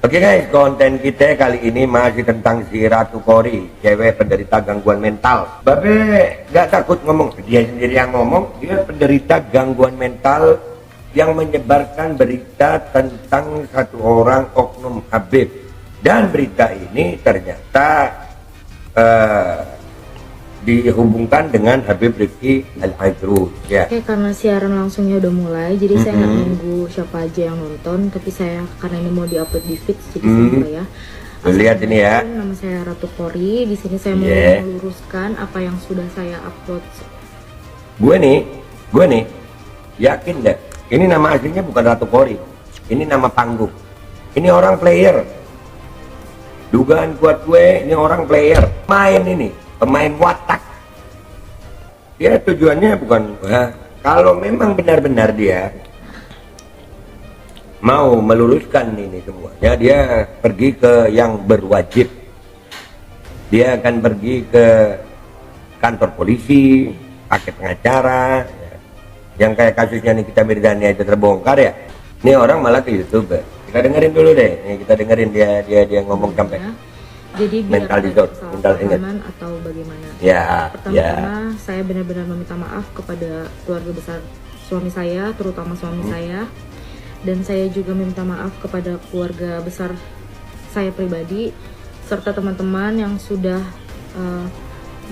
Oke guys, konten kita kali ini masih tentang si Ratu Kori, cewek penderita gangguan mental. Babe gak takut ngomong, dia sendiri yang ngomong, dia penderita gangguan mental yang menyebarkan berita tentang satu orang oknum Habib. Dan berita ini ternyata dihubungkan dengan Habib Rizky Al-Aidrus ya. Oke, karena siaran langsungnya udah mulai, jadi saya nggak nunggu siapa aja yang nonton, tapi saya karena ini mau diupload di feed, jadi saya mulai ya. Lihat ini ya. Nama saya Ratu Kori. Di sini saya mau meluruskan apa yang sudah saya upload. Gue nih yakin deh, ini nama aslinya bukan Ratu Kori, ini nama panggung. Ini orang player. Dugaan kuat gue, ini orang player, main ini. Pemain watak. Dia tujuannya bukan kalau memang benar-benar dia mau meluruskan ini semuanya, dia pergi ke yang berwajib. Dia akan pergi ke kantor polisi pakai pengacara ya. Yang kayak kasusnya Nikita Mirzani aja terbongkar ya. Ini orang malah ke YouTube. Kita dengerin dulu deh. Nih, kita dengerin dia ngomong sampai jadi biar mental kesalahan atau bagaimana. Pertama-tama saya benar-benar meminta maaf kepada keluarga besar suami saya, terutama suami saya, dan saya juga meminta maaf kepada keluarga besar saya pribadi serta teman-teman yang sudah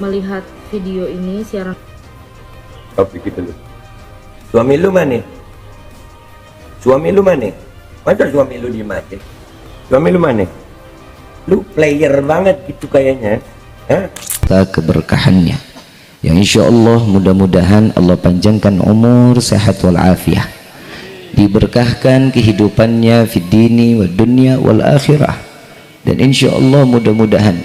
melihat video ini siaran. Gitu loh. Suami lu mana? Masa suami lu diem aja? Suami lu mana? Lu player banget gitu kayaknya. Keberkahannya yang insya Allah mudah-mudahan Allah panjangkan umur sehat walafiat, diberkahkan kehidupannya fid dini wa dunya wal akhirah, dan insya Allah mudah-mudahan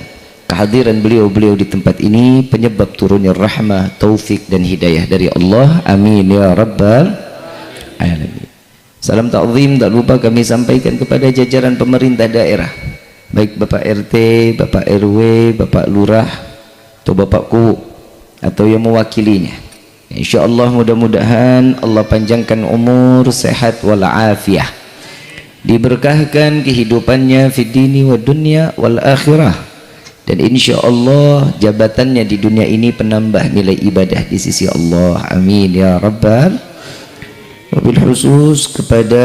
kehadiran beliau di tempat ini penyebab turunnya rahmah, taufik dan hidayah dari Allah. Amin ya rabbal alamin. Salam ta'zim tak lupa kami sampaikan kepada jajaran pemerintah daerah, baik Bapak RT, Bapak RW, Bapak Lurah, atau Bapak Ku, atau yang mewakilinya. Insya Allah mudah-mudahan Allah panjangkan umur, sehat walafiat, diberkahkan kehidupannya fid dini wa dunya wal akhirah, dan insya Allah jabatannya di dunia ini penambah nilai ibadah di sisi Allah. Amin ya rabbal. Wabil khusus kepada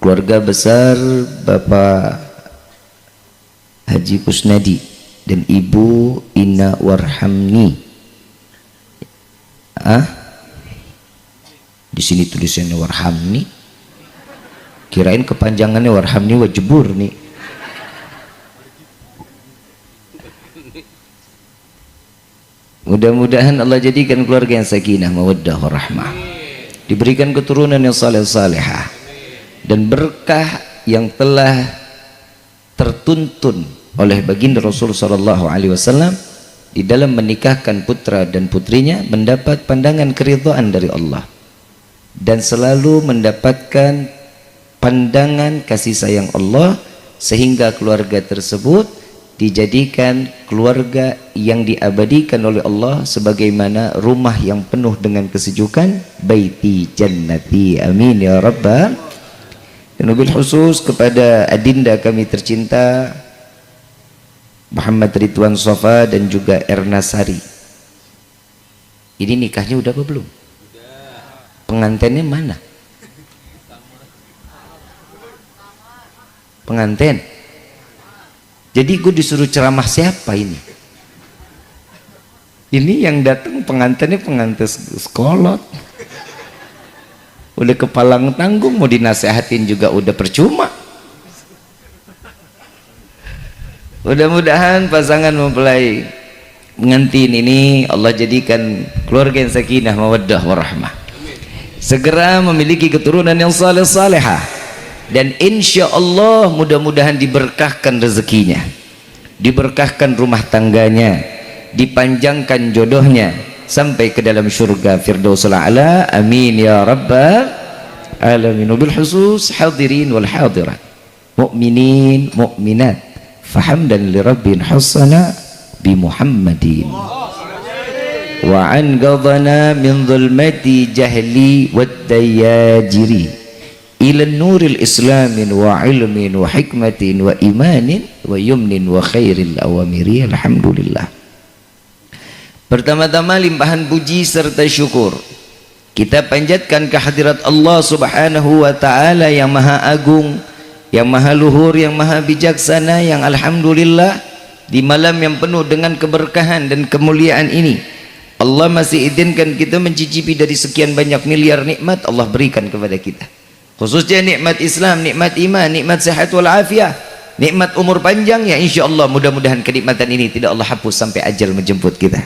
keluarga besar Bapak Haji Kusnadi dan Ibu Ina Warhamni. Di sini tulisannya Warhamni, kirain kepanjangannya Warhamni Wajibur nih. Mudah-mudahan Allah jadikan keluarga yang sakinah, mawaddah, warahmah, diberikan keturunan yang saleh-salehah, dan berkah yang telah tertuntun oleh baginda Rasul sallallahu alaihi wasallam di dalam menikahkan putra dan putrinya, mendapat pandangan keridhaan dari Allah dan selalu mendapatkan pandangan kasih sayang Allah, sehingga keluarga tersebut dijadikan keluarga yang diabadikan oleh Allah sebagaimana rumah yang penuh dengan kesejukan, baiti jannati. Amin ya rabbal. Dan wabil khusus kepada adinda kami tercinta Muhammad Ridwan Sofa dan juga Erna Sari. Ini nikahnya udah apa belum? Pengantinnya mana? Pengantin. Jadi gue disuruh ceramah siapa ini? Ini yang datang pengantinnya pengantin sekolot. Udah kepalang tanggung, mau dinasehatin juga udah percuma. Mudah-mudahan pasangan mempelai pengantin ini Allah jadikan keluarga yang sakinah, mawaddah, warahmah, segera memiliki keturunan yang saleh-salehah, dan insya Allah mudah-mudahan diberkahkan rezekinya, diberkahkan rumah tangganya, dipanjangkan jodohnya sampai ke dalam surga Firdausul A'la. Amin ya rabbal alamin. Wabil khusus hadirin wal hadirat, mu'minin mu'minat, fahamdan li rabbin hasana bi Muhammadin wa an qadana min zulmati jahli wad dayajiri ila nuril islamin wa ilmin wa hikmatin wa imanin wa yumnin wa khairil awamiri. Alhamdulillah. Pertama-tama limpahan puji serta syukur kita panjatkan kehadirat Allah Subhanahu wa taala yang maha agung, yang maha luhur, yang maha bijaksana, yang alhamdulillah di malam yang penuh dengan keberkahan dan kemuliaan ini Allah masih izinkan kita mencicipi dari sekian banyak miliar nikmat Allah berikan kepada kita, khususnya nikmat Islam, nikmat iman, nikmat sehat wal afiah, nikmat umur panjang yang insyaallah mudah-mudahan kenikmatan ini tidak Allah hapus sampai ajal menjemput kita.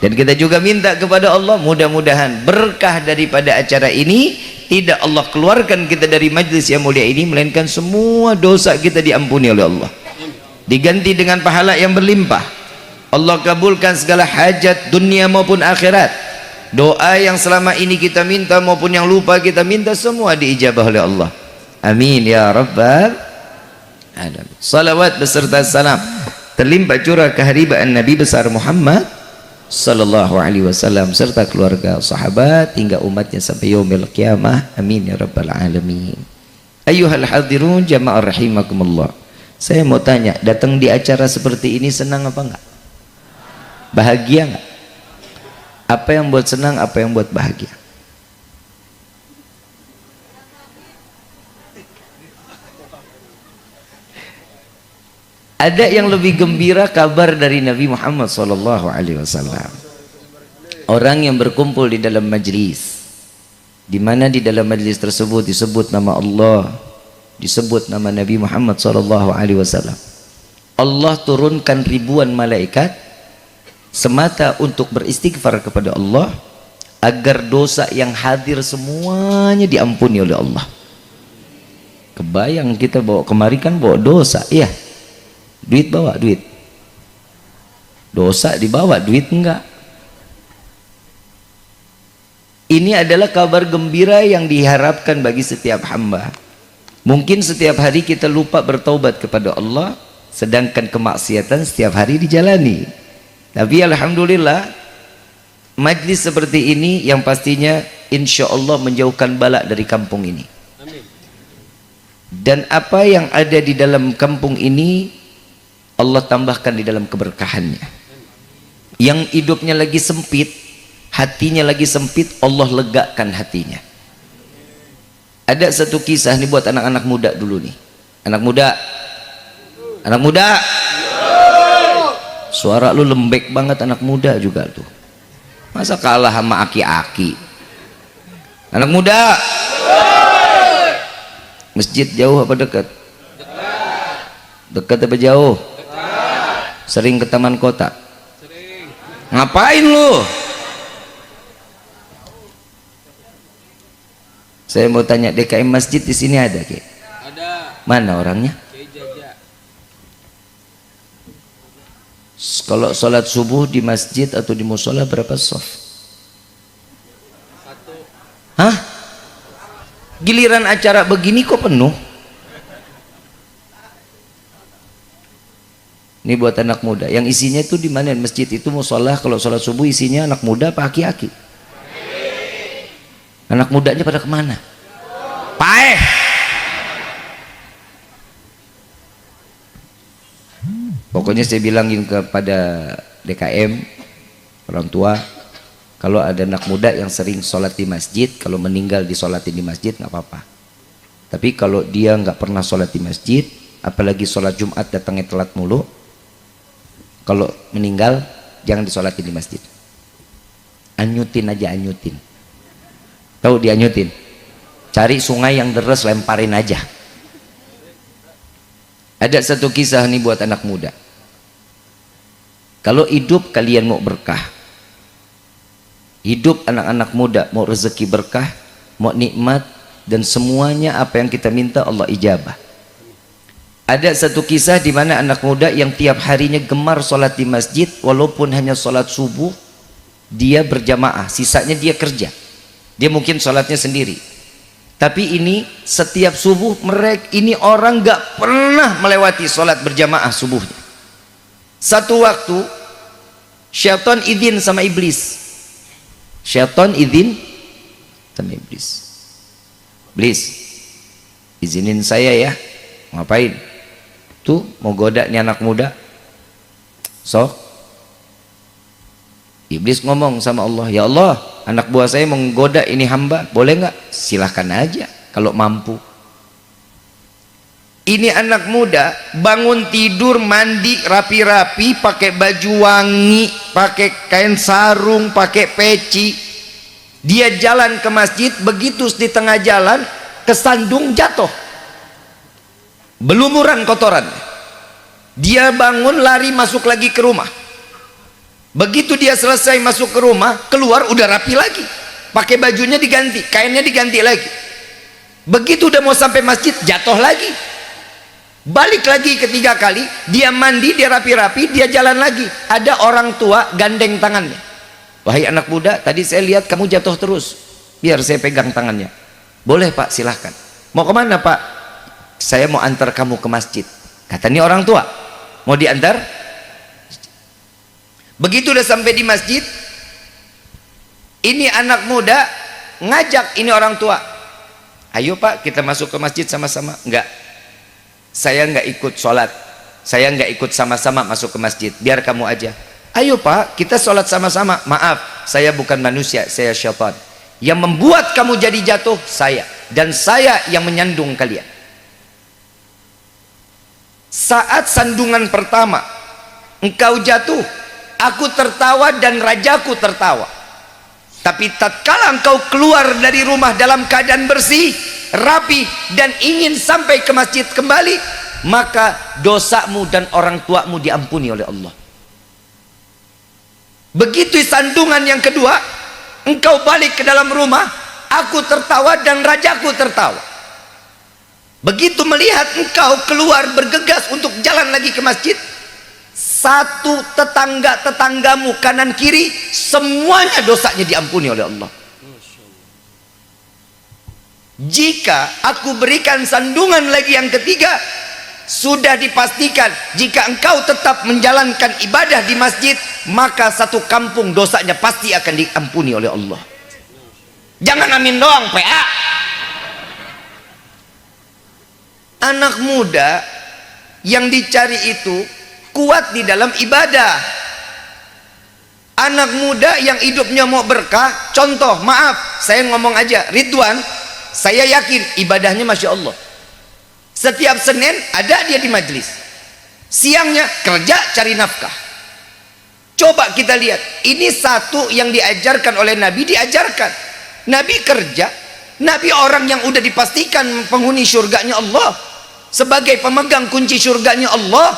Dan kita juga minta kepada Allah mudah-mudahan berkah daripada acara ini tidak Allah keluarkan kita dari majlis yang mulia ini, melainkan semua dosa kita diampuni oleh Allah, diganti dengan pahala yang berlimpah. Allah kabulkan segala hajat dunia maupun akhirat. Doa yang selama ini kita minta maupun yang lupa kita minta semua diijabah oleh Allah. Amin ya rabbal alamin. Salawat beserta salam terlimpah curah keharibaan Nabi besar Muhammad sallallahu alaihi wasallam serta keluarga, sahabat hingga umatnya sampai yaumil qiyamah. Amin ya rabbal alamin. Ayyuhal hadirun jamaah rahimakumullah. Saya mau tanya, datang di acara seperti ini senang apa enggak? Bahagia enggak? Apa yang buat senang, apa yang buat bahagia? Ada yang lebih gembira kabar dari Nabi Muhammad SAW. Orang yang berkumpul di dalam majlis, di mana di dalam majlis tersebut disebut nama Allah, disebut nama Nabi Muhammad SAW. Allah turunkan ribuan malaikat semata untuk beristighfar kepada Allah agar dosa yang hadir semuanya diampuni oleh Allah. Kebayang kita bawa kemari kan bawa dosa, iya. Duit bawa duit, dosa dibawa, duit enggak. Ini adalah kabar gembira yang diharapkan bagi setiap hamba. Mungkin setiap hari kita lupa bertaubat kepada Allah, sedangkan kemaksiatan setiap hari dijalani. Tapi alhamdulillah majlis seperti ini yang pastinya insya Allah menjauhkan bala dari kampung ini. Dan apa yang ada di dalam kampung ini Allah tambahkan di dalam keberkahannya. Yang hidupnya lagi sempit, hatinya lagi sempit, Allah legakan hatinya. Ada satu kisah nih buat anak-anak muda dulu nih. Anak muda, anak muda, suara lu lembek banget, anak muda juga tuh. Masa kalah sama aki-aki? Anak muda, masjid jauh apa dekat? Dekat apa jauh? Sering ke taman kota? Sering. Ngapain lu? Saya mau tanya, DKM masjid di sini ada, Ki? Ada. Mana orangnya? Kalau sholat subuh di masjid atau di musola berapa soft? Satu. Hah? Giliran acara begini kok penuh? Ini buat anak muda. Yang isinya itu di mana? Masjid itu musola kalau sholat subuh isinya anak muda apa aki-aki? Anak mudanya pada kemana? Paeh. Pokoknya saya bilangin kepada DKM, orang tua, kalau ada anak muda yang sering sholat di masjid, kalau meninggal disolatin di masjid nggak apa-apa. Tapi kalau dia nggak pernah sholat di masjid, apalagi sholat Jumat datangnya telat mulu, kalau meninggal jangan disolatin di masjid. Anyutin aja, anyutin. Tahu dianyutin? Cari sungai yang deres, lemparin aja. Ada satu kisah nih buat anak muda. Kalau hidup kalian mau berkah, hidup anak-anak muda mau rezeki berkah, mau nikmat, dan semuanya apa yang kita minta Allah ijabah. Ada satu kisah di mana anak muda yang tiap harinya gemar sholat di masjid, walaupun hanya sholat subuh, dia berjamaah, sisanya dia kerja. Dia mungkin sholatnya sendiri. Tapi ini setiap subuh mereka ini orang gak pernah melewati sholat berjamaah subuhnya. Satu waktu syaitan izin sama iblis. Syaitan izin sama iblis. Iblis, izinin saya ya. Ngapain? Tuh mau goda nih anak muda. Sok. Iblis ngomong sama Allah, ya Allah, anak buah saya menggoda ini hamba, boleh nggak? Silahkan aja kalau mampu. Ini anak muda bangun tidur, mandi rapi-rapi, pakai baju wangi, pakai kain sarung, pakai peci. Dia jalan ke masjid, begitu di tengah jalan kesandung jatuh. Belumuran kotoran. Dia bangun lari masuk lagi ke rumah. Begitu dia selesai masuk ke rumah, keluar udah rapi lagi. Pakai bajunya diganti, kainnya diganti lagi. Begitu udah mau sampai masjid, jatuh lagi. Balik lagi ketiga kali, dia mandi, dia rapi-rapi, dia jalan lagi. Ada orang tua gandeng tangannya. Wahai anak muda, tadi saya lihat kamu jatuh terus, biar saya pegang tangannya. Boleh Pak, silahkan. Mau kemana Pak? Saya mau antar kamu ke masjid. Kata ini orang tua, mau diantar? Begitu udah sampai di masjid, ini anak muda ngajak ini orang tua, ayo Pak kita masuk ke masjid sama-sama. Enggak, saya enggak ikut sholat, saya enggak ikut sama-sama masuk ke masjid, biar kamu aja. Ayo Pak kita sholat sama-sama. Maaf, saya bukan manusia, saya syaitan. Yang membuat kamu jadi jatuh saya, dan saya yang menyandung kalian. Saat sandungan pertama engkau jatuh, aku tertawa dan rajaku tertawa. Tapi tatkala engkau keluar dari rumah dalam keadaan bersih, rapi, dan ingin sampai ke masjid kembali, maka dosamu dan orang tuamu diampuni oleh Allah. Begitu sandungan yang kedua, engkau balik ke dalam rumah, aku tertawa dan rajaku tertawa. Begitu melihat engkau keluar bergegas untuk jalan lagi ke masjid, satu tetanggamu kanan kiri semuanya dosanya diampuni oleh Allah. Jika aku berikan sandungan lagi yang ketiga, sudah dipastikan jika engkau tetap menjalankan ibadah di masjid, maka satu kampung dosanya pasti akan diampuni oleh Allah. Jangan amin doang PA. Anak muda yang dicari itu kuat di dalam ibadah. Anak muda yang hidupnya mau berkah, contoh, maaf saya ngomong aja, Ridwan, saya yakin ibadahnya Masya Allah. Setiap Senin ada dia di majlis, siangnya kerja cari nafkah. Coba kita lihat, ini satu yang diajarkan oleh Nabi, diajarkan. Nabi kerja, Nabi orang yang udah dipastikan penghuni surganya Allah, sebagai pemegang kunci surganya Allah.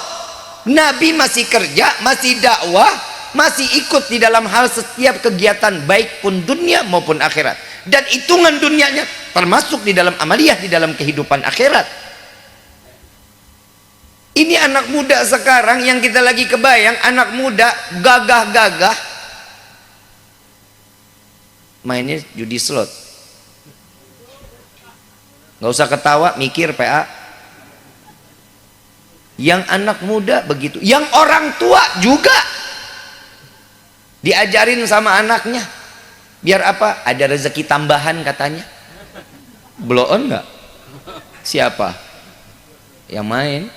Nabi masih kerja, masih dakwah, masih ikut di dalam hal setiap kegiatan baik pun dunia maupun akhirat, dan hitungan dunianya termasuk di dalam amaliyah di dalam kehidupan akhirat. Ini anak muda sekarang yang kita lagi kebayang, anak muda gagah-gagah mainnya judi slot. Nggak usah ketawa, mikir PA. Yang anak muda begitu, yang orang tua juga diajarin sama anaknya, biar apa? Ada rezeki tambahan katanya. Blow on nggak? Siapa yang main?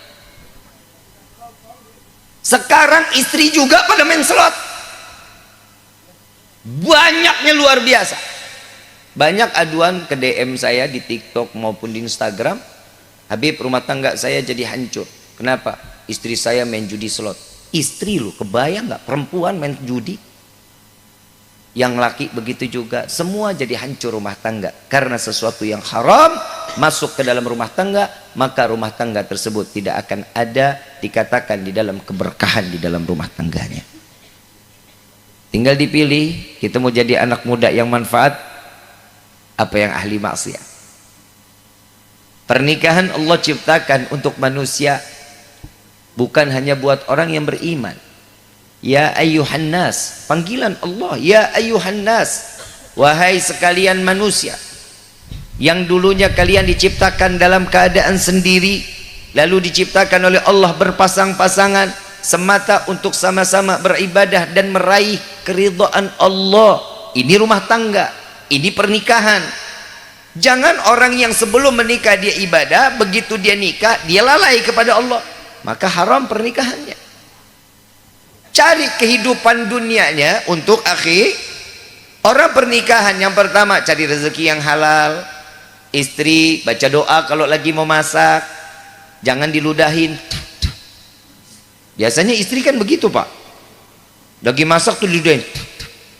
Sekarang istri juga pada main slot, banyaknya luar biasa. Banyak aduan ke DM saya di TikTok maupun di Instagram, Habib, rumah tangga saya jadi hancur. Kenapa? Istri saya main judi slot. Istri lu, kebayang nggak perempuan main judi? Yang laki begitu juga. Semua jadi hancur rumah tangga karena sesuatu yang haram masuk ke dalam rumah tangga, maka rumah tangga tersebut tidak akan ada dikatakan di dalam keberkahan di dalam rumah tangganya. Tinggal dipilih, kita mau jadi anak muda yang manfaat apa yang ahli maksiat. Pernikahan Allah ciptakan untuk manusia, bukan hanya buat orang yang beriman. Ya ayyuhan nas, panggilan Allah, ya ayyuhan nas, wahai sekalian manusia, yang dulunya kalian diciptakan dalam keadaan sendiri, lalu diciptakan oleh Allah berpasang-pasangan semata untuk sama-sama beribadah dan meraih keridhaan Allah. Ini rumah tangga, ini pernikahan. Jangan orang yang sebelum menikah dia ibadah, begitu dia nikah dia lalai kepada Allah, maka haram pernikahannya. Cari kehidupan dunianya untuk akhi. Orang pernikahan yang pertama cari rezeki yang halal. Istri baca doa kalau lagi mau masak, jangan diludahin. Biasanya istri kan begitu pak, lagi masak tuh diludahin.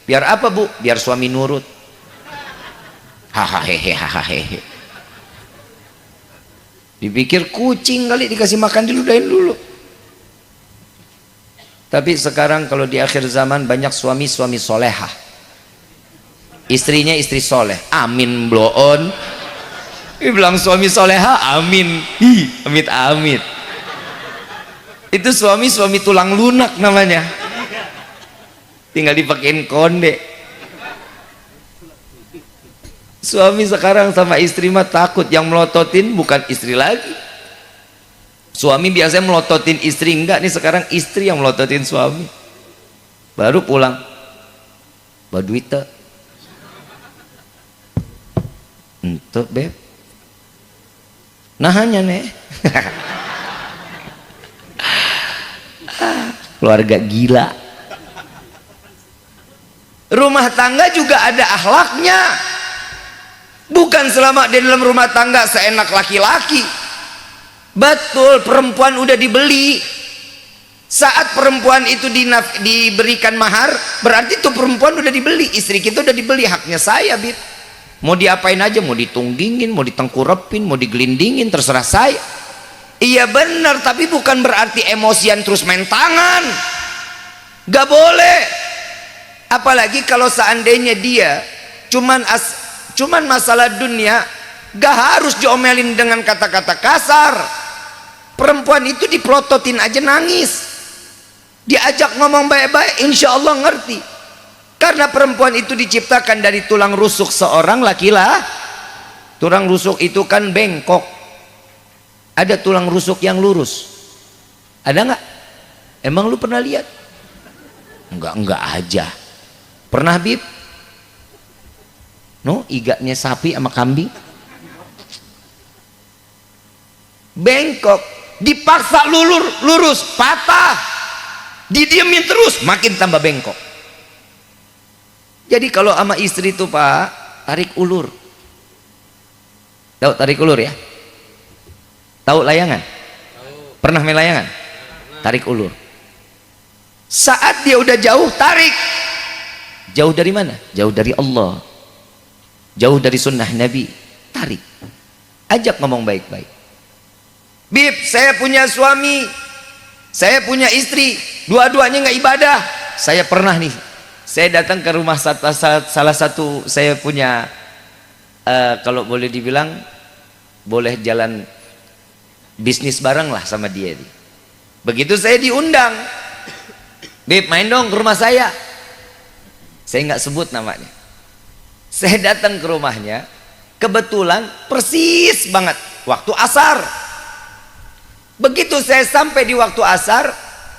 Biar apa bu? Biar suami nurut. Hahaha. Dipikir kucing kali, dikasih makan diludahin dulu. Tapi sekarang kalau di akhir zaman banyak suami-suami solehah, istrinya istri soleh. Amin bloon. Bilang suami soleha, amin. Amit amit. Itu suami-suami tulang lunak namanya, tinggal dipakein konde. Suami sekarang sama istri mah takut, yang melototin bukan istri lagi. Suami biasanya melototin istri, enggak nih sekarang istri yang melototin suami. Baru pulang, baduita untuk beb, nah hanya nih. Keluarga gila. Rumah tangga juga ada akhlaknya. Bukan selama di dalam rumah tangga seenak laki-laki. Betul, perempuan udah dibeli. Saat perempuan itu diberikan mahar, berarti itu perempuan udah dibeli. Istri kita udah dibeli, haknya saya, Bib. Mau diapain aja, mau ditunggingin, mau ditengkurepin, mau digelindingin, terserah saya. Iya benar, tapi bukan berarti emosian terus main tangan. Gak boleh. Apalagi kalau seandainya dia cuman masalah dunia, gak harus diomelin dengan kata-kata kasar. Perempuan itu diprototin aja nangis, diajak ngomong baik-baik, insya Allah ngerti. Karena perempuan itu diciptakan dari tulang rusuk seorang laki-laki. Tulang rusuk itu kan bengkok. Ada tulang rusuk yang lurus, ada nggak? Emang lu pernah lihat? Enggak aja. Pernah Bib? No, iganya sapi sama kambing bengkok, dipaksa lurus, patah, didiemin terus, makin tambah bengkok. Jadi kalau sama istri tuh pak, tarik ulur. Tahu tarik ulur ya? Tahu layangan? Pernah main layangan? Tarik ulur. Saat dia udah jauh, tarik. Jauh dari mana? Jauh dari Allah, jauh dari sunnah Nabi. Tarik, ajak ngomong baik-baik. Bib, saya punya suami, saya punya istri, dua-duanya nggak ibadah. Saya pernah nih, saya datang ke rumah salah satu, saya punya kalau boleh dibilang, boleh jalan bisnis bareng lah sama dia. Begitu saya diundang, Bib main dong ke rumah saya nggak sebut namanya. Saya datang ke rumahnya, kebetulan persis banget waktu asar. Begitu saya sampai di waktu asar,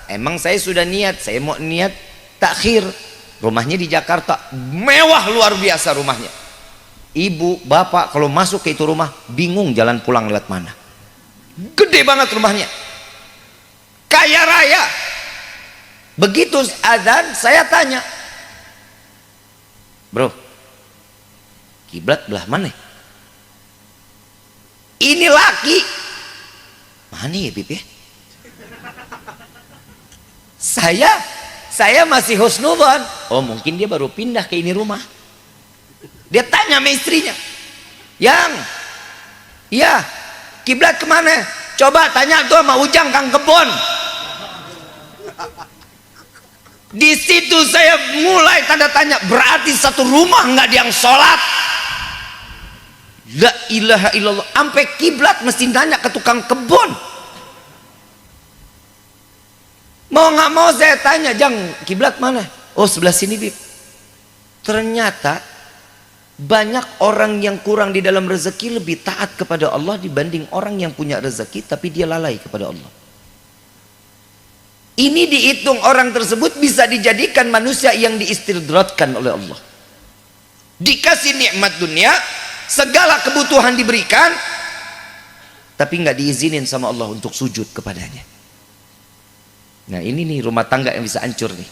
emang saya sudah niat, saya mau niat takhir. Rumahnya di Jakarta, mewah luar biasa rumahnya. Ibu, bapak kalau masuk ke itu rumah bingung jalan pulang lewat mana. Gede banget rumahnya, kaya raya. Begitu azan, saya tanya, bro, kiblat belah mana? Ini laki mana ya Bib ya? Saya masih husnudzon. Oh mungkin dia baru pindah ke ini rumah. Dia tanya sama istrinya, yang iya kiblat kemana? Coba tanya tuh sama Ujang Kang Kebon. Di situ saya mulai tanda tanya, berarti satu rumah nggak ada yang sholat. La ilaha illallah, sampai kiblat mesti nanya ke tukang kebun. Mau nggak mau saya tanya, Jang kiblat mana? Oh sebelah sini Bib. Ternyata banyak orang yang kurang di dalam rezeki lebih taat kepada Allah dibanding orang yang punya rezeki tapi dia lalai kepada Allah. Ini dihitung orang tersebut bisa dijadikan manusia yang diistidratkan oleh Allah. Dikasih nikmat dunia, segala kebutuhan diberikan, tapi nggak diizinin sama Allah untuk sujud kepadanya. Nah ini nih rumah tangga yang bisa hancur nih.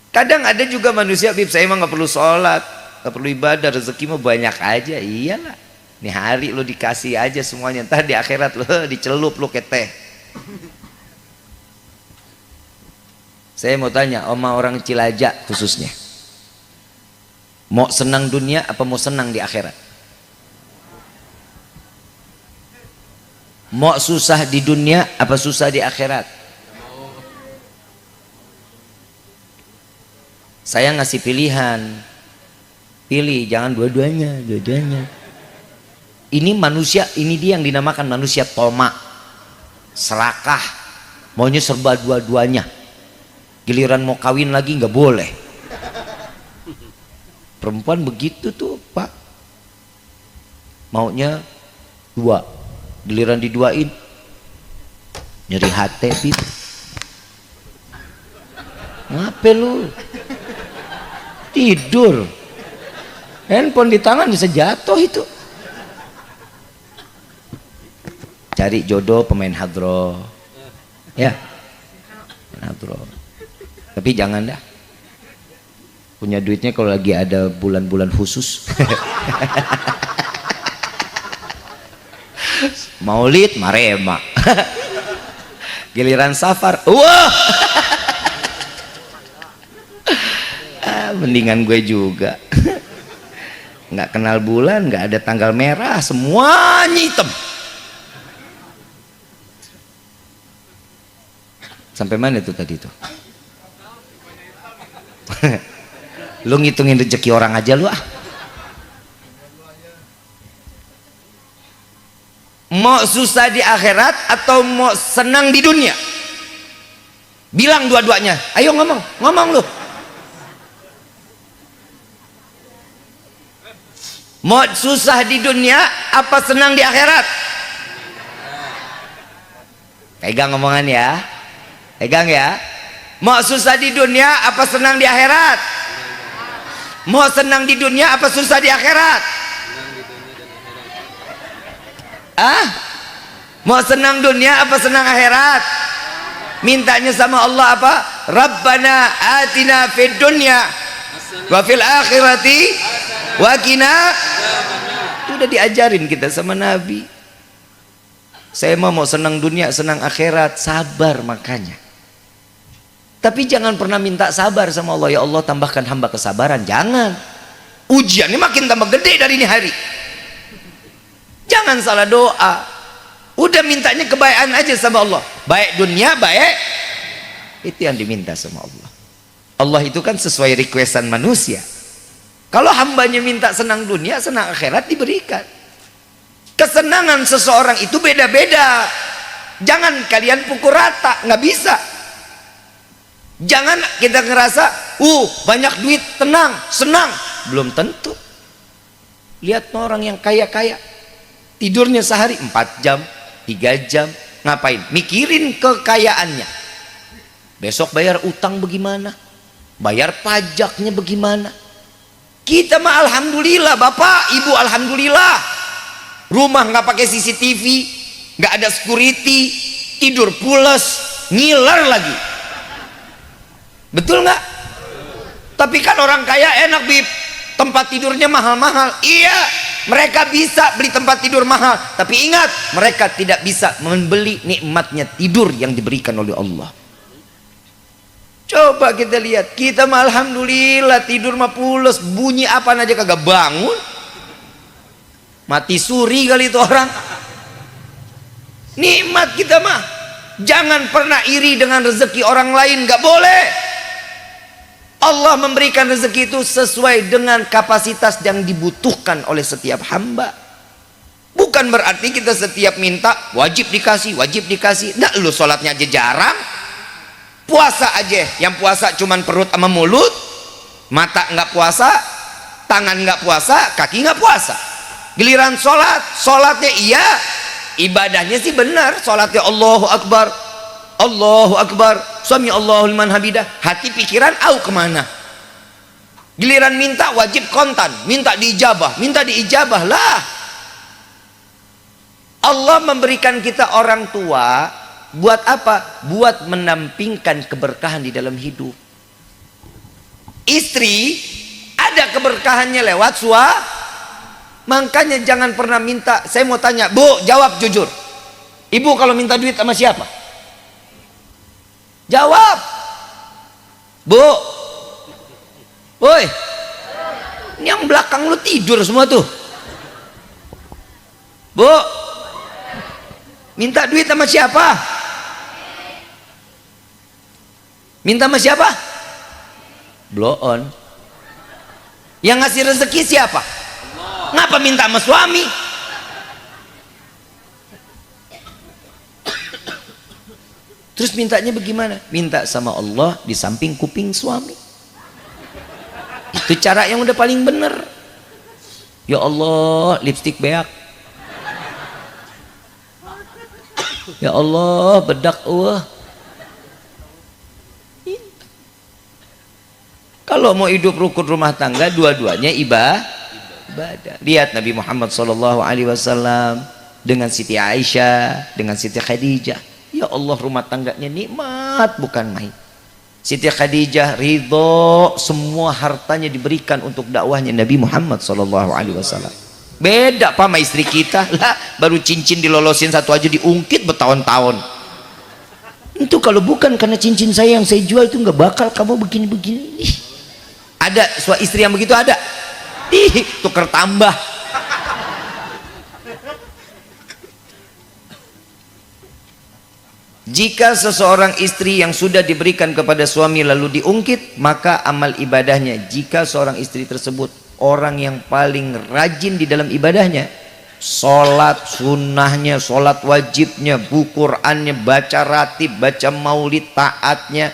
Kadang ada juga manusia, Bib, saya emang nggak perlu sholat, nggak perlu ibadah, rezeki mah banyak aja. Iyalah, nih hari lo dikasih aja semuanya, entah di akhirat lo dicelup lo ke teh. Saya mau tanya sama orang Cilacap khususnya, mau senang dunia apa mau senang di akhirat? Mau susah di dunia apa susah di akhirat? Saya ngasih pilihan, pilih, jangan dua-duanya, dua-duanya. Ini manusia, ini dia yang dinamakan manusia tomak, serakah, maunya serba dua-duanya. Giliran mau kawin lagi nggak boleh. Perempuan begitu tuh, Pak, maunya dua, giliran diduain nyeri hati, Bib. Ngapain lu tidur, handphone di tangan bisa jatuh itu. Cari jodoh pemain hadroh ya, pemain hadroh. Tapi jangan dah punya duitnya kalau lagi ada bulan-bulan khusus. Maulid marema. Giliran safar, wah. Mendingan gue juga. Nggak kenal bulan, nggak ada tanggal merah, semuanya hitam. Sampai mana tuh tadi tuh? Lu ngitungin rezeki orang aja lu ah. Mau susah di akhirat atau mau senang di dunia? Bilang dua-duanya. Ayo ngomong lu. Mau susah di dunia apa senang di akhirat? Pegang omongan ya. Pegang ya. Mau susah di dunia apa senang di akhirat? Mau senang di dunia apa susah di akhirat? Ah? Mau senang dunia apa senang akhirat? Mintanya sama Allah apa? Rabbana atina fid dunya wa fil akhirati wa qina. Udah diajarin kita sama Nabi. Saya mau senang dunia, senang akhirat, sabar makanya. Tapi jangan pernah minta sabar sama Allah, ya Allah tambahkan hamba kesabaran. Jangan. Ujiannya makin tambah gede dari ini hari. Jangan salah doa. Udah mintanya kebaikan aja sama Allah. Baik dunia, baik. Itu yang diminta sama Allah. Allah itu kan sesuai requestan manusia. Kalau hambanya minta senang dunia, senang akhirat diberikan. Kesenangan seseorang itu beda-beda. Jangan kalian pukul rata, nggak bisa. Jangan kita ngerasa, banyak duit, tenang, senang. Belum tentu. Lihat orang yang kaya-kaya, tidurnya sehari 4 jam, 3 jam, ngapain? Mikirin kekayaannya. Besok bayar utang bagaimana? Bayar pajaknya bagaimana? Kita mah alhamdulillah, Bapak, Ibu, alhamdulillah. Rumah nggak pakai CCTV, nggak ada security, tidur pules, ngiler lagi. Betul nggak? Tapi kan orang kaya enak, Bib, tempat tidurnya mahal-mahal. Iya, mereka bisa beli tempat tidur mahal, tapi ingat, mereka tidak bisa membeli nikmatnya tidur yang diberikan oleh Allah. Coba kita lihat, kita mah alhamdulillah tidur mah pules, bunyi apa aja kagak bangun. Mati suri kali itu orang. Nikmat kita mah. Jangan pernah iri dengan rezeki orang lain, nggak boleh. Allah memberikan rezeki itu sesuai dengan kapasitas yang dibutuhkan oleh setiap hamba. Bukan berarti kita setiap minta wajib dikasih, wajib dikasih. Nah, lu sholatnya aja jarang, puasa aja yang puasa cuman perut sama mulut, mata nggak puasa, tangan nggak puasa, kaki nggak puasa. Giliran sholat, sholatnya iya, ibadahnya sih benar, sholatnya Allahu Akbar, Allahu Akbar, Sami Allahu liman hamidah. Hati pikiran au kemana? Giliran minta wajib kontan, minta diijabah lah. Allah memberikan kita orang tua buat apa? Buat menampingkan keberkahan di dalam hidup. Istri ada keberkahannya lewat makanya jangan pernah minta. Saya mau tanya, Bu, jawab jujur. Ibu kalau minta duit sama siapa? Jawab. Bu. Woi. Ini yang belakang lu tidur semua tuh. Bu. Minta duit sama siapa? Minta sama siapa? Blow on. Yang ngasih rezeki siapa? Ngapa minta sama suami? Terus mintanya bagaimana? Minta sama Allah di samping kuping suami. Itu cara yang udah paling bener. Ya Allah, lipstik beak. Ya Allah, bedak Kalau mau hidup rukun rumah tangga, dua-duanya ibadah. Lihat Nabi Muhammad SAW dengan Siti Aisyah, dengan Siti Khadijah. Ya Allah, rumah tangganya nikmat bukan main. Siti Khadijah ridho semua hartanya diberikan untuk dakwahnya Nabi Muhammad SAW. Beda Pak sama istri kita lah, baru cincin dilolosin satu aja diungkit bertahun-tahun. Itu kalau bukan karena cincin saya yang saya jual itu nggak bakal kamu begini-begini. Ada istri yang begitu ada? Tuker tambah. Jika seseorang istri yang sudah diberikan kepada suami lalu diungkit, maka amal ibadahnya, jika seorang istri tersebut orang yang paling rajin di dalam ibadahnya, sholat sunnahnya, sholat wajibnya, buku Qur'annya, baca ratib, baca maulid, taatnya.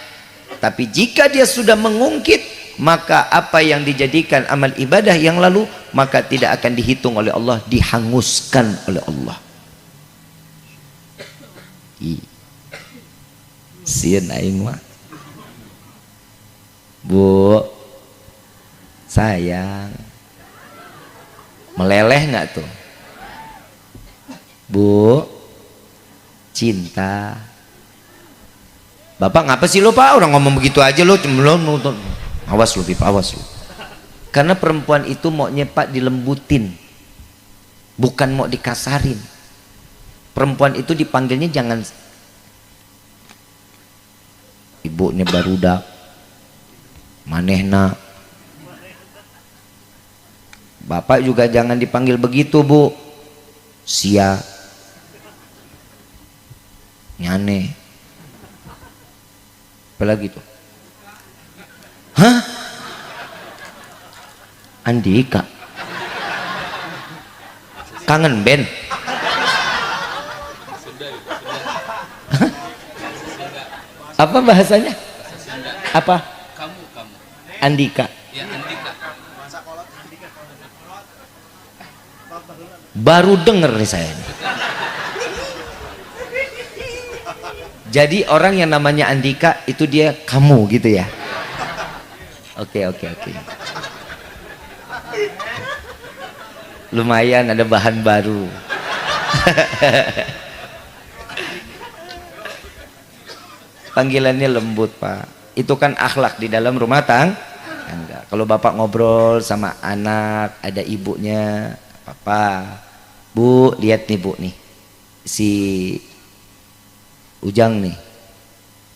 Tapi jika dia sudah mengungkit, maka apa yang dijadikan amal ibadah yang lalu, maka tidak akan dihitung oleh Allah, dihanguskan oleh Allah. Sieun aing mah. Bu, sayang, meleleh nggak tuh? Bu, cinta. Bapak ngapa sih lo Pak? Orang ngomong begitu aja lo, nonton. Awas lo Bip, awas lo. Karena perempuan itu maunya Pak dilembutin, bukan mau dikasarin. Perempuan itu dipanggilnya jangan ibunya barudak, manehna. Bapak juga jangan dipanggil begitu Bu, sia, nyane, apalagi tuh, hah, Andika, kangen band. Apa bahasanya? Apa? Kamu. Andika. Ya, Andika. Baru denger nih saya. Jadi orang yang namanya Andika itu dia kamu gitu ya. Oke. Lumayan ada bahan baru. Panggilannya lembut Pak, itu kan akhlak di dalam rumah tangga. Kalau Bapak ngobrol sama anak, ada ibunya, Papa, Bu, lihat nih Bu nih, si Ujang nih,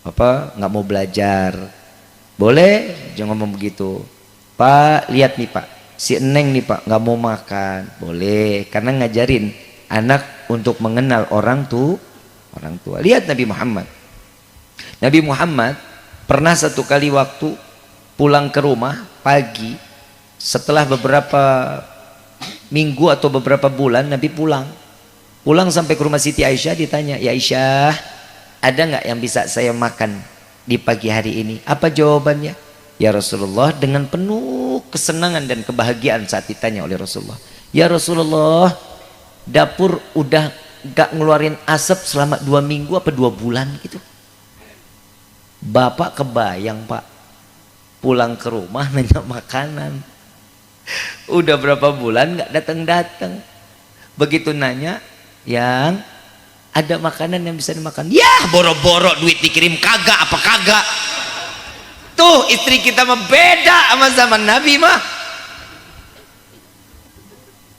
Papa nggak mau belajar, boleh jangan ngomong begitu. Pak, lihat nih Pak, si Eneng nih Pak nggak mau makan, boleh, karena ngajarin anak untuk mengenal orang tua. Lihat Nabi Muhammad pernah satu kali waktu pulang ke rumah pagi, setelah beberapa minggu atau beberapa bulan Nabi pulang sampai ke rumah Siti Aisyah, ditanya, ya Aisyah, ada nggak yang bisa saya makan di pagi hari ini? Apa jawabannya? Ya Rasulullah, dengan penuh kesenangan dan kebahagiaan saat ditanya oleh Rasulullah, ya Rasulullah, dapur udah gak ngeluarin asap selama 2 minggu apa 2 bulan gitu. Bapak kebayang Pak, pulang ke rumah nanya makanan. Udah berapa bulan nggak datang-datang. Begitu nanya, yang ada makanan yang bisa dimakan. Ya boro-boro duit dikirim kagak apa kagak. Tuh istri kita mah beda sama zaman Nabi mah.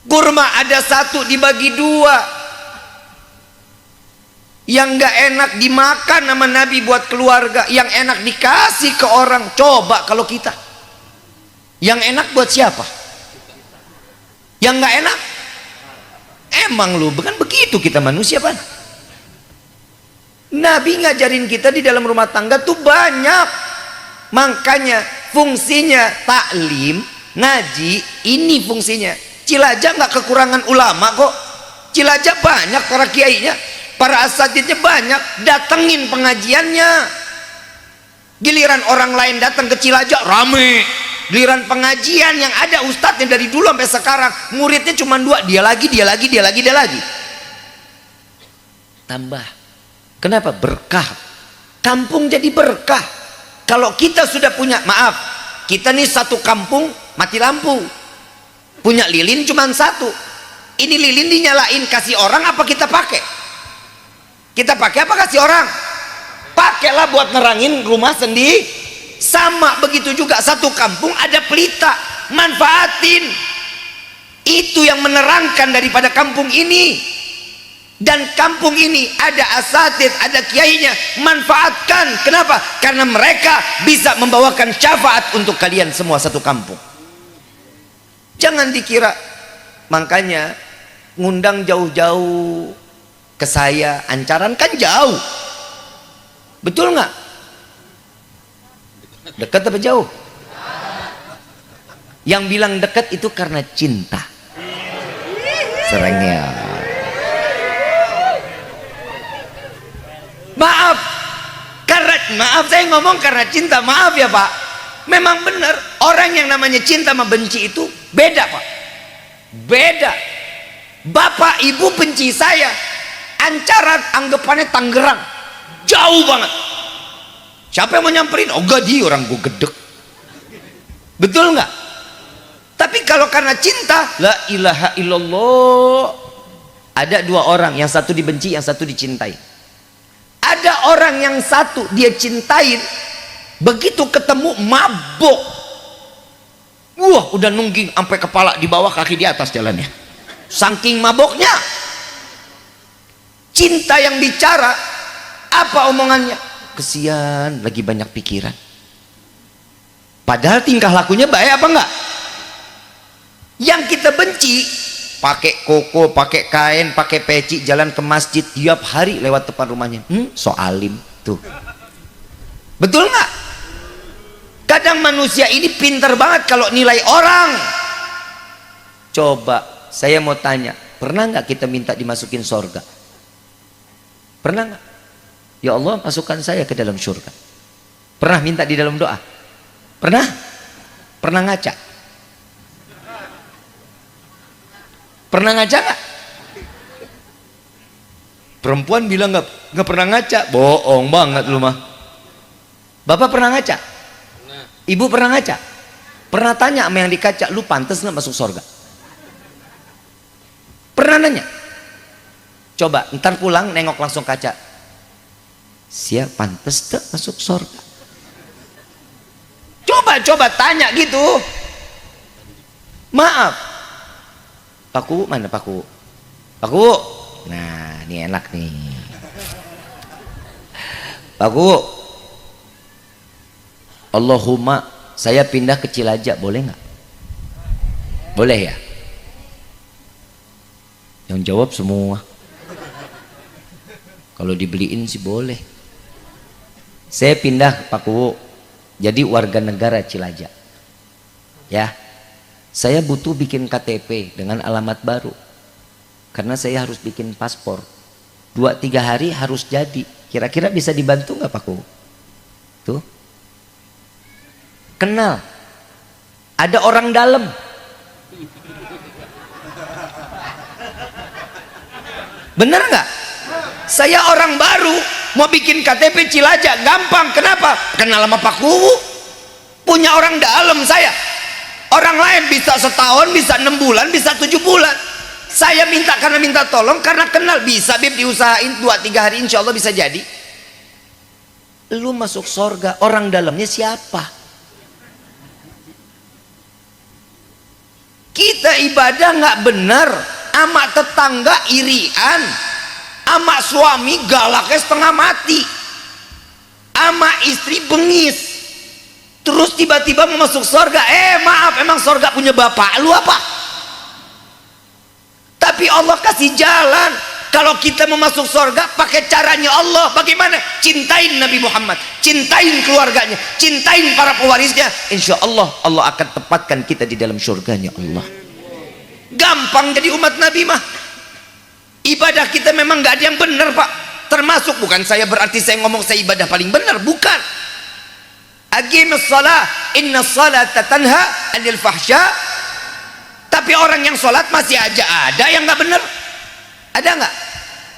Kurma ada satu dibagi dua. Yang gak enak dimakan sama Nabi buat keluarga, yang enak dikasih ke orang. Coba kalau kita, yang enak buat siapa? Yang gak enak? Emang lu bukan begitu kita manusia pan. Nabi ngajarin kita di dalam rumah tangga tuh banyak. Makanya fungsinya taklim, ngaji, ini fungsinya. Cilacap nggak kekurangan ulama kok. Cilacap banyak para kiainya, para asatidnya banyak. Datengin pengajiannya. Giliran orang lain datang ke Cilacap rame. Giliran pengajian yang ada ustadznya dari dulu sampai sekarang, muridnya cuma 2, dia lagi. Tambah. Kenapa? Berkah. Kampung jadi berkah. Kalau kita sudah punya, maaf, kita nih satu kampung mati lampu, punya lilin cuma 1. Ini lilin dinyalain kasih orang apa kita pakai? Kita pakai apa kasih orang? Pakailah buat nerangin rumah sendiri. Sama begitu juga, satu kampung ada pelita, manfaatin. Itu yang menerangkan daripada kampung ini. Dan kampung ini ada asatid, ada kiainya, manfaatkan. Kenapa? Karena mereka bisa membawakan syafaat untuk kalian semua satu kampung. Jangan dikira, makanya ngundang jauh-jauh ke saya, Ancaran kan jauh, betul nggak? Dekat apa jauh? Yang bilang dekat itu karena cinta. Serengnya. Maaf saya ngomong karena cinta, maaf ya Pak. Memang benar, orang yang namanya cinta sama benci itu beda Pak. Beda. Bapak ibu benci saya, Ancaran anggapannya Tangerang, jauh banget. Siapa yang mau nyamperin? Oh gak, dia orang gue gedek. Betul nggak? Tapi kalau karena cinta, la ilaha illallah, ada 2 orang, yang satu dibenci, yang satu dicintai. Ada orang yang satu dia cintain, begitu ketemu mabok. Wah, udah nungging sampai kepala di bawah, kaki di atas jalannya. Saking maboknya. Cinta yang bicara, apa omongannya? Kesian, lagi banyak pikiran. Padahal tingkah lakunya baik apa enggak? Yang kita benci, pakai koko, pakai kain, pakai peci, jalan ke masjid tiap hari lewat depan rumahnya. So alim tuh. Betul nggak? Kadang manusia ini pinter banget kalau nilai orang. Coba saya mau tanya, pernah nggak kita minta dimasukin surga? Pernah nggak? Ya Allah, masukkan saya ke dalam surga. Pernah minta di dalam doa? Pernah? Pernah ngaca? Pernah ngaca nggak? Perempuan bilang nggak pernah ngaca, bohong banget lu mah. Bapak pernah ngaca? Ibu pernah ngaca? Pernah tanya sama yang dikaca, lu pantas nggak masuk surga? Pernah nanya? Coba ntar pulang nengok langsung kaca, siap pantas tak masuk surga? Coba tanya gitu. Maaf, Paku mana Paku? Paku, nah ini enak nih. Paku, Allahumma saya pindah ke Cilacap, boleh nggak? Boleh ya? Yang jawab semua. Kalau dibeliin sih boleh. Saya pindah Paku, jadi warga negara Cilacap. Ya, saya butuh bikin KTP dengan alamat baru. Karena saya harus bikin paspor. 2-3 hari harus jadi. Kira-kira bisa dibantu nggak Paku? Tuh. Kenal. Ada orang dalam. Bener nggak? Saya orang baru mau bikin KTP Cilacap, gampang. Kenapa? Kenal sama Pak Kuwu. punya orang dalam saya. Orang lain bisa setahun, bisa 6 bulan, bisa 7 bulan. Saya minta karena minta tolong, karena kenal. Bisa Bib, diusahain 2-3 hari insya Allah bisa jadi. Lu masuk sorga, orang dalamnya siapa? Kita ibadah nggak benar, ama tetangga irian, ama suami galaknya setengah mati, ama istri bengis, terus tiba-tiba mau masuk sorga. Maaf, emang sorga punya bapak lu apa? Tapi Allah kasih jalan. Kalau kita mau masuk sorga pakai caranya Allah. Bagaimana? Cintain Nabi Muhammad, cintain keluarganya, cintain para pewarisnya. Insya Allah Allah akan tempatkan kita di dalam surganya Allah. Gampang jadi umat Nabi mah. Ibadah kita memang nggak ada yang benar Pak. Termasuk, bukan saya berarti saya ngomong saya ibadah paling benar, bukan. Aqimus shalah, inna sholata tanha 'anil fahsya. Tapi orang yang sholat masih aja ada yang nggak benar. Ada nggak?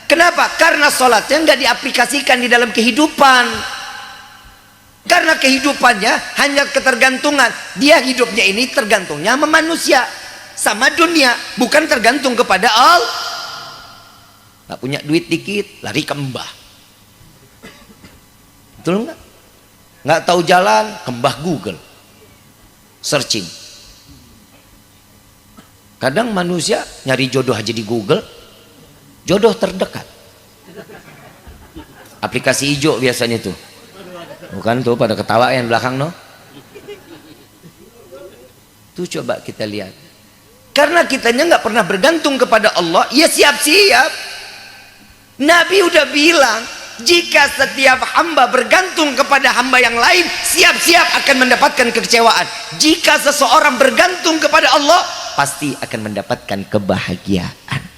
Kenapa? Karena sholatnya nggak diaplikasikan di dalam kehidupan. Karena kehidupannya hanya ketergantungan. Dia hidupnya ini tergantungnya sama manusia, sama dunia, bukan tergantung kepada Allah. Nggak punya duit dikit, lari ke mbah. Betul nggak? Nggak tahu jalan, ke mbah Google, searching. Kadang manusia nyari jodoh aja di Google. Jodoh terdekat, aplikasi hijau biasanya tuh, bukan tuh pada ketawa yang belakang no. Tuh coba kita lihat, karena kitanya nggak pernah bergantung kepada Allah. Ya siap-siap, Nabi udah bilang, jika setiap hamba bergantung kepada hamba yang lain, siap-siap akan mendapatkan kekecewaan. Jika seseorang bergantung kepada Allah, pasti akan mendapatkan kebahagiaan.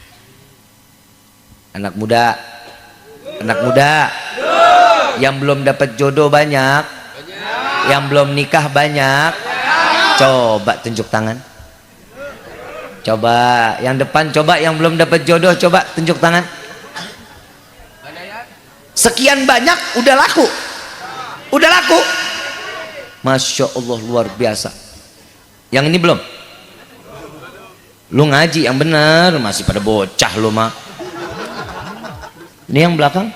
Anak muda yang belum dapat jodoh banyak, yang belum nikah banyak. Coba tunjuk tangan. Coba yang depan, coba yang belum dapat jodoh, coba tunjuk tangan. Sekian banyak, udah laku, udah laku. Masya Allah, luar biasa. Yang ini belum. Lu ngaji yang benar, masih pada bocah lu mah. Ini yang belakang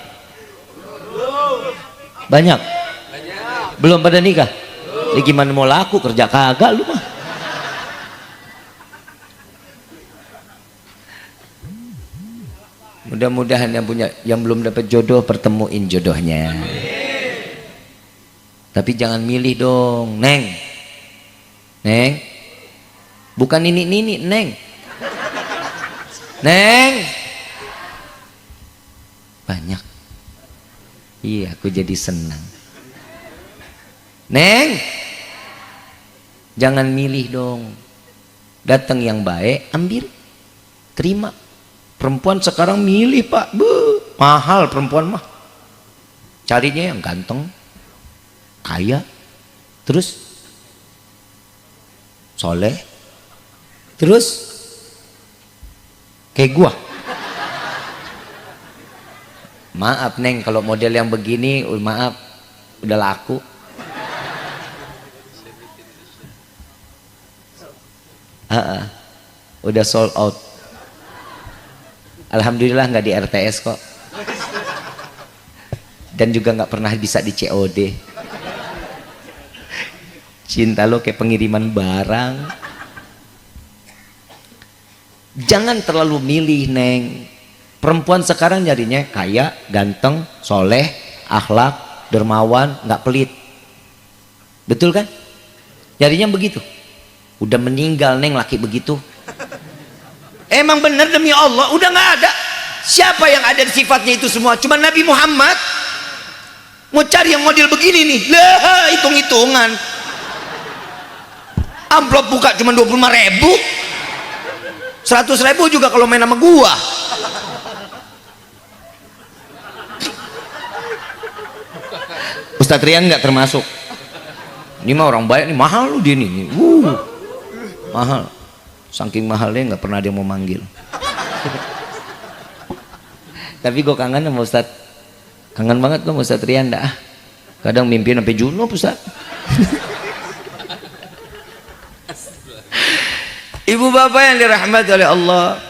banyak, belum pada nikah. Ini gimana mau laku, kerja kagak lu mah. Mudah-mudahan yang belum dapat jodoh pertemuin jodohnya. Tapi jangan milih dong, Neng. Bukan ini Neng. Banyak. Iya, aku jadi senang. Neng, jangan milih dong. Datang yang baik, ambil, terima. Perempuan sekarang milih Pak, mahal perempuan mah. Carinya yang ganteng, kaya, terus soleh, terus kayak gua. Maaf Neng, kalau model yang begini, maaf, udah laku. Udah sold out. Alhamdulillah nggak di RTS kok. Dan juga nggak pernah bisa di COD. Cinta lo kayak pengiriman barang. Jangan terlalu milih Neng. Perempuan sekarang nyarinya kaya, ganteng, soleh, akhlak, dermawan, nggak pelit. Betul kan? Nyarinya begitu. Udah meninggal Neng laki begitu. Emang bener demi Allah, udah nggak ada. Siapa yang ada sifatnya itu semua? Cuma Nabi Muhammad. Mau cari yang model begini nih, lah hitung-hitungan. Amplop buka cuma 25.000. 100.000 juga kalau main sama gua. Ustadz Rian nggak termasuk. Ini mah orang baik nih, mahal lu dia nih. Mahal. Saking mahalnya nggak pernah dia mau manggil. Tapi gue kangen sama Ustadz. Kangen banget gue sama Ustadz Rian dah. Kadang mimpi sampai junub Ustadz. Ibu bapak yang dirahmati oleh Allah,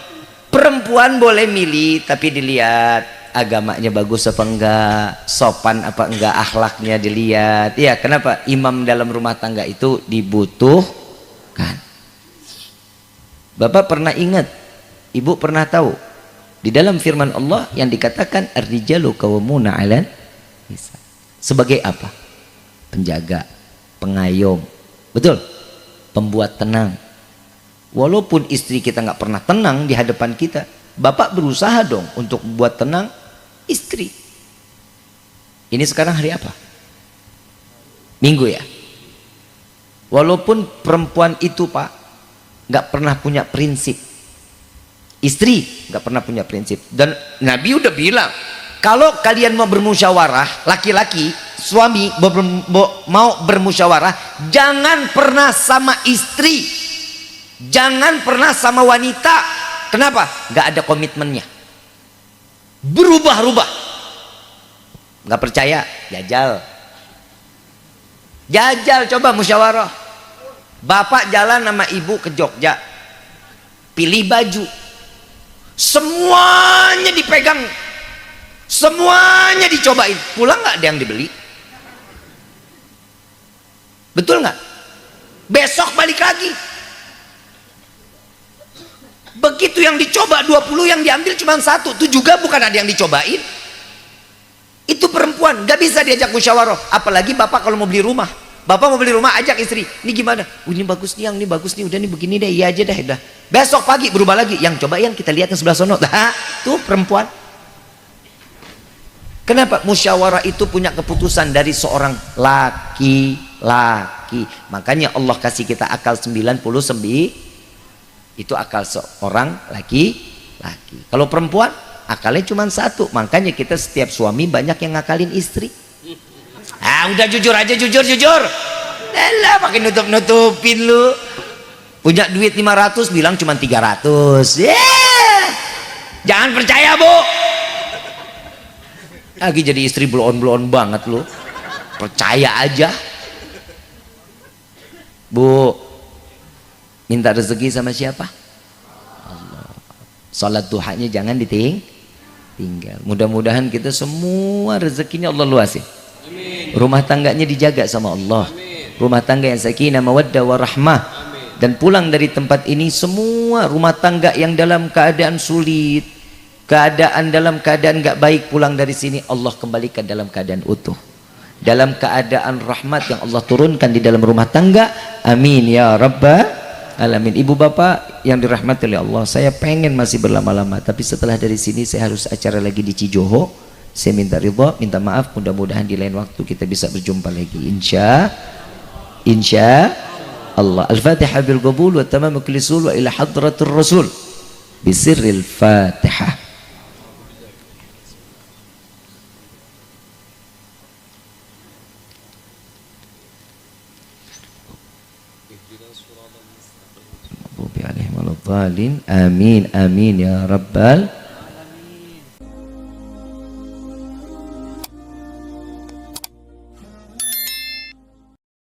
perempuan boleh milih tapi dilihat agamanya bagus apa enggak, sopan apa enggak, akhlaknya dilihat. Ya, kenapa? Imam dalam rumah tangga itu dibutuhkan. Bapak pernah ingat, ibu pernah tahu di dalam firman Allah yang dikatakan ar-rijalu qawwamuna 'alan nisa. Sebagai apa? Penjaga, pengayom. Betul? Pembuat tenang. Walaupun istri kita nggak pernah tenang di hadapan kita, bapak berusaha dong untuk buat tenang istri. Ini sekarang hari apa? Minggu ya. Walaupun perempuan itu pak nggak pernah punya prinsip, istri nggak pernah punya prinsip, dan Nabi udah bilang kalau kalian mau bermusyawarah, laki-laki suami mau bermusyawarah, jangan pernah sama istri, jangan pernah sama wanita. Kenapa? Nggak ada komitmennya, berubah-ubah. Nggak percaya? Jajal coba musyawarah. Bapak jalan sama ibu ke Jogja, pilih baju, semuanya dipegang, semuanya dicobain, pulang nggak ada yang dibeli? Betul nggak? Besok balik lagi. Begitu yang dicoba 20, yang diambil cuma 1, itu juga bukan ada yang dicobain. Itu perempuan, nggak bisa diajak musyawarah. Apalagi bapak kalau mau beli rumah, bapak mau beli rumah ajak istri, ini gimana? Ini bagus nih, yang ini bagus nih, udah nih begini deh, iya aja dah, udah. Besok pagi berubah lagi, yang coba yang kita lihat yang sebelah sono, nah, tuh perempuan. Kenapa? Musyawarah itu punya keputusan dari seorang laki-laki. Makanya Allah kasih kita akal 99, itu akal seorang laki-laki. Kalau perempuan akalnya cuma 1. Makanya kita setiap suami banyak yang ngakalin istri. Ah, udah jujur aja, jujur. Lah makin nutup-nutupin lu. Punya duit 500 bilang cuma 300. Jangan percaya, Bu. Lagi jadi istri blow-on banget lu. Percaya aja. Bu, minta rezeki sama siapa? Allah. Salat duhanya jangan ditinggal. Mudah-mudahan kita semua rezekinya Allah luasin. Amin. Rumah tangganya dijaga sama Allah. Amin. Rumah tangga yang sakinah mawaddah warahmah. Dan pulang dari tempat ini semua rumah tangga yang dalam keadaan sulit, dalam keadaan gak baik, pulang dari sini Allah kembalikan dalam keadaan utuh, dalam keadaan rahmat yang Allah turunkan di dalam rumah tangga. Amin ya rabbal alamin. Ibu bapak yang dirahmati oleh Allah, saya pengen masih berlama-lama, tapi setelah dari sini saya harus acara lagi di Cijoho. Saya minta ridha, minta maaf, mudah-mudahan di lain waktu kita bisa berjumpa lagi, insya Allah. Al-Fatihah bil qabul wa tamamul lisul wa ila hadratur rasul bisirril Fatihah. Amin amin ya rabbal